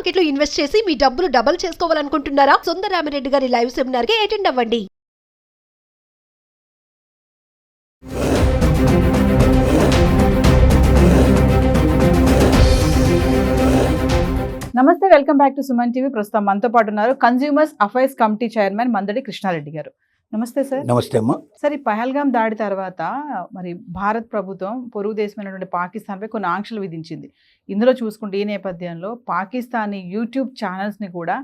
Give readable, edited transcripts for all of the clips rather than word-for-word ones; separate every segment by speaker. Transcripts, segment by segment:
Speaker 1: Market లో invest చేసి మీ డబ్బులు డబుల్ చేసుకోవాలనుకుంటున్నారా? సుందరరామిరెడ్డి గారి లైవ్ సెమినార్ కి అటెండ్ అవ్వండి.
Speaker 2: నమస్తే, welcome back to Suman TV. ప్రస్తుతం మనతో పాటు ఉన్నారు consumers affairs committee chairman Mandadi Krishna Reddy గారు. నమస్తే సార్.
Speaker 3: నమస్తే అమ్మా.
Speaker 2: సార్, ఈ పహల్గామ్ దాడి తర్వాత మరి భారత్ ప్రభుత్వం పొరుగు దేశమైనటువంటి పాకిస్తాన్పై కొన్ని ఆంక్షలు విధించింది. ఇందులో చూసుకుంటే ఈ నేపథ్యంలో పాకిస్తానీ యూట్యూబ్ ఛానల్స్ని కూడా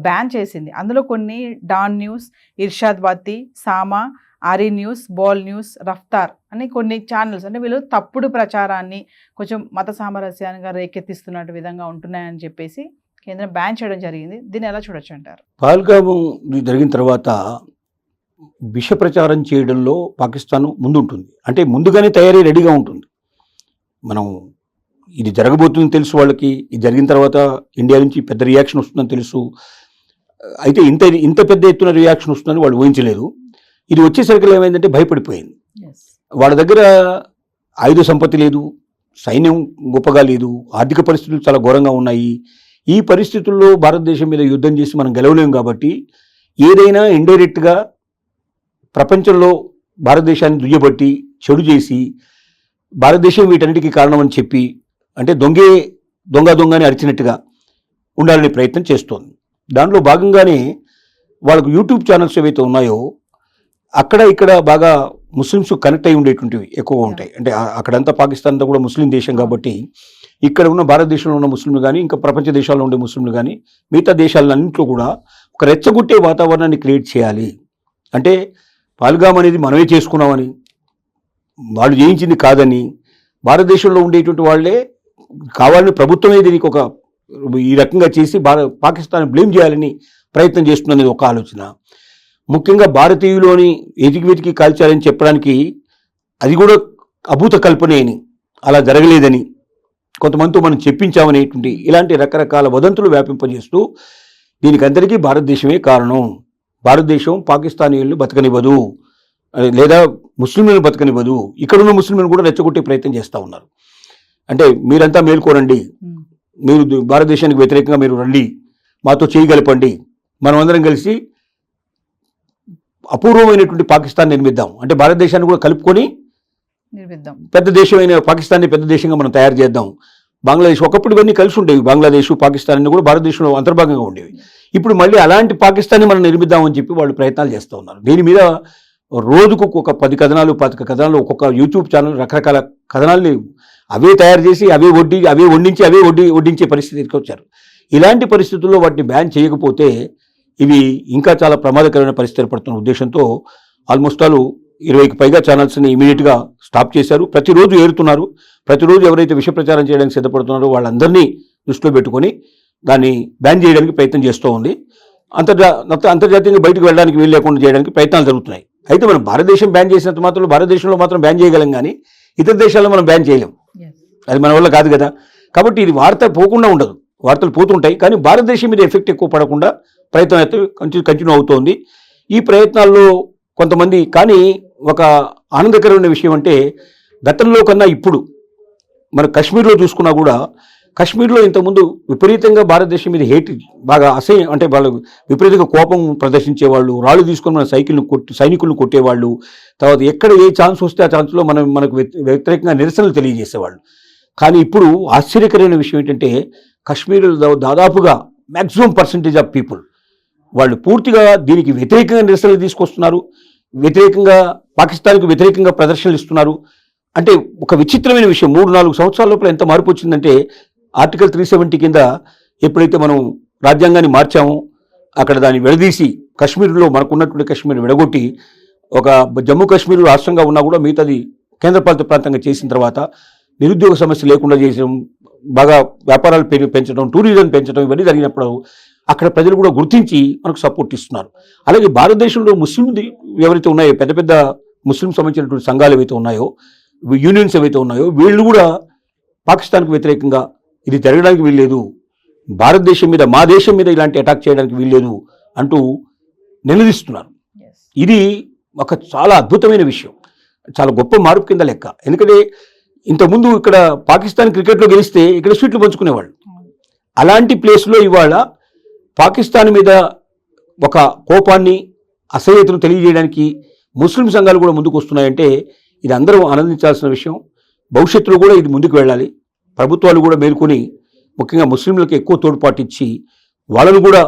Speaker 2: బ్యాన్ చేసింది. అందులో కొన్ని డాన్ న్యూస్, ఇర్షాద్ వాతి, సామా, ఆరి న్యూస్, బాల్ న్యూస్, రఫ్తార్ అని కొన్ని ఛానల్స్, అంటే వీళ్ళు తప్పుడు ప్రచారాన్ని కొంచెం మత సామరస్యాన్ని రేకెత్తిస్తున్నట్టు విధంగా ఉంటున్నాయని చెప్పేసి కేంద్రం బ్యాన్ చేయడం జరిగింది. దీన్ని ఎలా చూడొచ్చు అంటారు?
Speaker 3: పహల్గామ్ జరిగిన తర్వాత విష ప్రచారం చేయడంలో పాకిస్తాన్ ముందుంటుంది. అంటే ముందుగానే తయారీ రెడీగా ఉంటుంది. మనం ఇది జరగబోతుందని తెలుసు వాళ్ళకి. ఇది జరిగిన తర్వాత ఇండియా నుంచి పెద్ద రియాక్షన్ వస్తుందని తెలుసు. అయితే ఇంత పెద్ద ఎత్తున రియాక్షన్ వస్తుందని వాళ్ళు ఊహించలేదు. ఇది వచ్చేసరికి ఏమైందంటే భయపడిపోయింది. వాళ్ళ దగ్గర ఆయుధ సంపత్తి లేదు, సైన్యం గొప్పగా లేదు, ఆర్థిక పరిస్థితులు చాలా ఘోరంగా ఉన్నాయి. ఈ పరిస్థితుల్లో భారతదేశం మీద యుద్ధం చేసి మనం గెలవలేము కాబట్టి ఏదైనా ఇండైరెక్ట్గా ప్రపంచంలో భారతదేశాన్ని దుయ్యబట్టి చెడు చేసి భారతదేశం వీటన్నిటికీ కారణమని చెప్పి, అంటే దొంగని అరిచినట్టుగా ఉండాలనే ప్రయత్నం చేస్తోంది. దాంట్లో భాగంగానే వాళ్ళకు యూట్యూబ్ ఛానల్స్ ఏవైతే ఉన్నాయో అక్కడ ఇక్కడ బాగా ముస్లిమ్స్ కనెక్ట్ అయి ఉండేటువంటివి ఎక్కువగా ఉంటాయి. అంటే అక్కడంతా పాకిస్తాన్ అంతా కూడా ముస్లిం దేశం కాబట్టి ఇక్కడ ఉన్న భారతదేశంలో ఉన్న ముస్లింలు కానీ, ఇంకా ప్రపంచ దేశాల్లో ఉండే ముస్లింలు కానీ, మిగతా దేశాలన్నింటిలో కూడా ఒక రెచ్చగొట్టే వాతావరణాన్ని క్రియేట్ చేయాలి. అంటే పహల్గామ్ అనేది మనమే చేసుకున్నామని, వాళ్ళు చేయించింది కాదని, భారతదేశంలో ఉండేటువంటి వాళ్ళే కావాలని ప్రభుత్వమే దీనికి ఒక ఈ రకంగా చేసి పాకిస్తాన్ బ్లేమ్ చేయాలని ప్రయత్నం చేస్తుందనేది ఒక ఆలోచన. ముఖ్యంగా భారతీయులోని వెతికి కాల్చాలని చెప్పడానికి అది కూడా అభూత కల్పనే అని, అలా జరగలేదని, కొంతమందితో మనం చెప్పించామనేటువంటి ఇలాంటి రకరకాల వదంతులు వ్యాపింపజేస్తూ దీనికి అందరికీ భారతదేశమే కారణం, భారతదేశం పాకిస్తానీయులను బతకనివ్వదు లేదా ముస్లింలను బతకనివ్వదు, ఇక్కడున్న ముస్లింలను కూడా రెచ్చగొట్టే ప్రయత్నం చేస్తూ ఉన్నారు. అంటే మీరంతా మేల్కోరండి, మీరు భారతదేశానికి వ్యతిరేకంగా మీరు రండి, మాతో చేయగలపండి, మనం అందరం కలిసి అపూర్వమైనటువంటి పాకిస్తాన్ నిర్మిద్దాం, అంటే భారతదేశాన్ని కూడా కలుపుకొని
Speaker 2: నిర్మిద్దాం,
Speaker 3: పెద్ద దేశమైన పాకిస్తాన్ని పెద్ద దేశంగా మనం తయారు చేద్దాం. బంగ్లాదేశ్ ఒకప్పుడు ఇవన్నీ కలిసి ఉండేవి, బంగ్లాదేశ్ పాకిస్తాన్ అన్ని కూడా భారతదేశంలో అంతర్భాగంగా ఉండేవి. ఇప్పుడు మళ్ళీ అలాంటి పాకిస్తాన్ని మనం నిర్మిద్దామని చెప్పి వాళ్ళు ప్రయత్నాలు చేస్తూ ఉన్నారు. దీని మీద రోజుకు ఒక 10 కథనాలు 15 కథనాలు ఒక్కొక్క యూట్యూబ్ ఛానల్ రకరకాల కథనాల్ని అవే తయారు చేసి అవే వడ్డించే పరిస్థితికి వచ్చారు. ఇలాంటి పరిస్థితుల్లో వాటిని బ్యాన్ చేయకపోతే ఇవి ఇంకా చాలా ప్రమాదకరమైన పరిస్థితి ఏర్పడుతున్న ఉద్దేశంతో ఆల్మోస్ట్ 20కి పైగా ఛానల్స్ని ఇమీడియట్గా స్టాప్ చేశారు. ప్రతిరోజు ఏరుతున్నారు. ప్రతిరోజు ఎవరైతే విష ప్రచారం చేయడానికి సిద్ధపడుతున్నారో వాళ్ళందరినీ దృష్టిలో పెట్టుకొని దాన్ని బ్యాన్ చేయడానికి ప్రయత్నం చేస్తూ ఉంది. అంతర్జాతీయంగా బయటకు వెళ్ళడానికి వీలు లేకుండా చేయడానికి ప్రయత్నాలు జరుగుతున్నాయి. అయితే మనం భారతదేశం బ్యాన్ చేసినంత మాత్రం భారతదేశంలో మాత్రం బ్యాన్ చేయగలం, కానీ ఇతర దేశాల్లో మనం బ్యాన్ చేయలేం, అది మన వల్ల కాదు కదా. కాబట్టి ఇది వార్త పోకుండా ఉండదు, వార్తలు పోతుంటాయి, కానీ భారతదేశం మీద ఎఫెక్ట్ ఎక్కువ పడకుండా ప్రయత్నం అయితే కంటిన్యూ అవుతోంది. ఈ ప్రయత్నాల్లో కొంతమంది, కానీ ఒక ఆనందకరమైన విషయం అంటే గతంలో కన్నా ఇప్పుడు మన కాశ్మీర్లో చూసుకున్నా కూడా, కాశ్మీర్లో ఇంతకుముందు విపరీతంగా భారతదేశం మీద హేట్ బాగా అసహ్యం, అంటే వాళ్ళు విపరీతంగా కోపం ప్రదర్శించేవాళ్ళు, రాళ్ళు తీసుకొని మన సైనికులను కొట్టేవాళ్ళు, తర్వాత ఎక్కడ ఏ ఛాన్స్ వస్తే ఆ ఛాన్స్లో మనకు వ్యతిరేకంగా నిరసనలు తెలియజేసేవాళ్ళు. కానీ ఇప్పుడు ఆశ్చర్యకరమైన విషయం ఏంటంటే కాశ్మీర్లో దాదాపుగా మ్యాక్సిమం పర్సంటేజ్ ఆఫ్ పీపుల్ వాళ్ళు పూర్తిగా దీనికి వ్యతిరేకంగా నిరసనలు తీసుకొస్తున్నారు, వ్యతిరేకంగా పాకిస్తాన్కి వ్యతిరేకంగా ప్రదర్శనలు ఇస్తున్నారు. అంటే ఒక విచిత్రమైన విషయం, 3-4 సంవత్సరాల లోపల ఎంత మార్పు వచ్చిందంటే, ఆర్టికల్ 370 కింద ఎప్పుడైతే మనం రాజ్యాంగాన్ని మార్చామో అక్కడ దాన్ని విడదీసి కాశ్మీర్లో మనకున్నటువంటి కాశ్మీర్ విడగొట్టి ఒక జమ్మూ కాశ్మీర్ రాష్ట్రంగా ఉన్నా కూడా మిగతాది కేంద్రపాలిత ప్రాంతంగా చేసిన తర్వాత నిరుద్యోగ సమస్య లేకుండా చేసడం, బాగా వ్యాపారాలు పెంచడం, టూరిజం పెంచడం, ఇవన్నీ జరిగినప్పుడు అక్కడ ప్రజలు కూడా గుర్తించి మనకు సపోర్ట్ ఇస్తున్నారు. అలాగే భారతదేశంలో ముస్లిం ఎవరైతే ఉన్నాయో, పెద్ద పెద్ద ముస్లిం సంబంధించినటువంటి సంఘాలు ఏవైతే ఉన్నాయో, యూనియన్స్ ఏవైతే ఉన్నాయో, వీళ్ళు కూడా పాకిస్తాన్కు వ్యతిరేకంగా ఇది జరగడానికి వీల్లేదు, భారతదేశం మీద, మా దేశం మీద ఇలాంటి అటాక్ చేయడానికి వీల్లేదు అంటూ నిలదీస్తున్నారు. ఇది ఒక చాలా అద్భుతమైన విషయం, చాలా గొప్ప మార్పు కింద లెక్క. ఎందుకంటే ఇంతకుముందు ఇక్కడ పాకిస్తాన్ క్రికెట్లో గెలిస్తే ఇక్కడ స్వీట్లు పంచుకునేవాళ్ళు, అలాంటి ప్లేస్లో ఇవాళ పాకిస్తాన్ మీద ఒక కోపాన్ని అసహ్యతను తెలియజేయడానికి ముస్లిం సంఘాలు కూడా ముందుకు వస్తున్నాయంటే ఇది అందరూ ఆనందించాల్సిన విషయం. భవిష్యత్తులో కూడా ఇది ముందుకు వెళ్ళాలి. ప్రభుత్వాలు కూడా మేల్కొని ముఖ్యంగా ముస్లింలకు ఎక్కువ తోడ్పాటు ఇచ్చి వాళ్ళను కూడా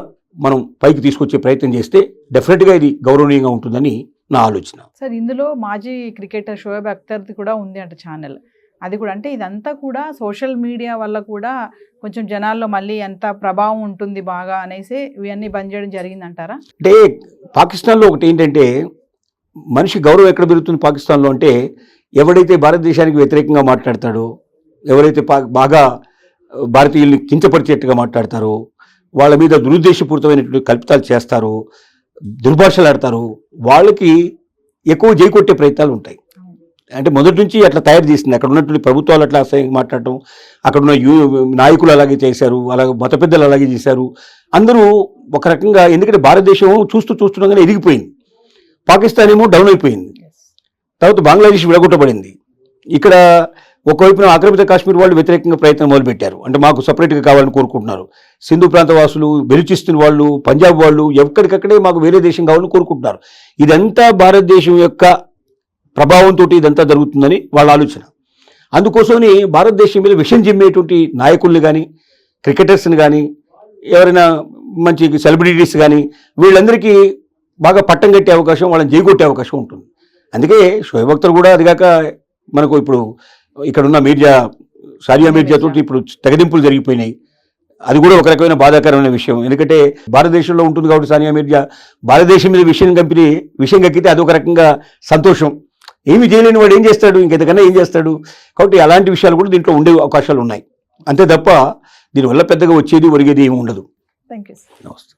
Speaker 3: మనం పైకి తీసుకొచ్చే ప్రయత్నం చేస్తే డెఫినెట్గా ఇది గౌరవనీయంగా ఉంటుందని నా ఆలోచన.
Speaker 2: సార్ ఇందులో మాజీ క్రికెటర్ షోయబ్ అఖ్తర్ది కూడా ఉంది అంట ఛానల్. అది కూడా అంటే ఇదంతా కూడా సోషల్ మీడియా వల్ల కూడా కొంచెం జనాల్లో మళ్ళీ ఎంత ప్రభావం ఉంటుంది బాగా అనేసి ఇవన్నీ బంద్ చేయడం జరిగిందంటారా?
Speaker 3: అంటే పాకిస్తాన్లో ఒకటి ఏంటంటే మనిషి గౌరవం ఎక్కడ పెరుగుతుంది పాకిస్తాన్లో అంటే ఎవడైతే భారతదేశానికి వ్యతిరేకంగా మాట్లాడతాడో, ఎవరైతే బాగా భారతీయుల్ని కించపరిచేట్టుగా మాట్లాడతారో, వాళ్ళ మీద దురుద్దేశపూరితమైనటువంటి కల్పితాలు చేస్తారో, దుర్భాషలు ఆడతారో వాళ్ళకి ఎక్కువ జైకొట్టే ప్రయత్నాలు ఉంటాయి. అంటే మొదటి నుంచి అట్లా తయారు చేసింది. అక్కడ ఉన్నటువంటి ప్రభుత్వాలు అట్లా అసహ్యంగా మాట్లాడటం, అక్కడ ఉన్న నాయకులు అలాగే చేశారు, అలాగే మత పెద్దలు అలాగే చేశారు. అందరూ ఒక రకంగా, ఎందుకంటే భారతదేశం చూస్తుండగానే ఎదిగిపోయింది, పాకిస్తాన్ ఏమో డౌన్ అయిపోయింది, తర్వాత బంగ్లాదేశ్ విడగొట్టబడింది. ఇక్కడ ఒకవైపున ఆక్రమిత కాశ్మీర్ వాళ్ళు వ్యతిరేకంగా ప్రయత్నం మొదలుపెట్టారు, అంటే మాకు సపరేట్గా కావాలని కోరుకుంటున్నారు. సింధు ప్రాంత వాసులు, బెలూచిస్తాన్ వాళ్ళు, పంజాబ్ వాళ్ళు ఎక్కడికక్కడే మాకు వేరే దేశం కావాలని కోరుకుంటున్నారు. ఇదంతా భారతదేశం యొక్క ప్రభావంతో ఇదంతా జరుగుతుందని వాళ్ళ ఆలోచన. అందుకోసమని భారతదేశం మీద విషయం చెమ్మేటువంటి నాయకుల్ని కానీ, క్రికెటర్స్ని కానీ, ఎవరైనా మంచి సెలబ్రిటీస్ కానీ వీళ్ళందరికీ బాగా పట్టం కట్టే అవకాశం, వాళ్ళని జైగొట్టే అవకాశం ఉంటుంది. అందుకే షోయబ్ అఖ్తర్ కూడా అదిగాక మనకు ఇప్పుడు ఇక్కడున్న సానియా మిర్జా తోటి ఇప్పుడు తెగదింపులు జరిగిపోయినాయి. అది కూడా ఒక రకమైన బాధాకరమైన విషయం. ఎందుకంటే భారతదేశంలో ఉంటుంది కాబట్టి సానియా మిర్జా భారతదేశం మీద విషయం కక్కితే అదొక రకంగా సంతోషం. ఏమి చేయలేని వాడు ఏం చేస్తాడు, ఇంకెంతకన్నా ఏం చేస్తాడు. కాబట్టి అలాంటి విషయాలు కూడా దీంట్లో ఉండే అవకాశాలు ఉన్నాయి. అంతే తప్ప దీనివల్ల పెద్దగా వచ్చేది ఒరిగేది ఏమి ఉండదు.
Speaker 2: Thank you.
Speaker 3: నమస్తే.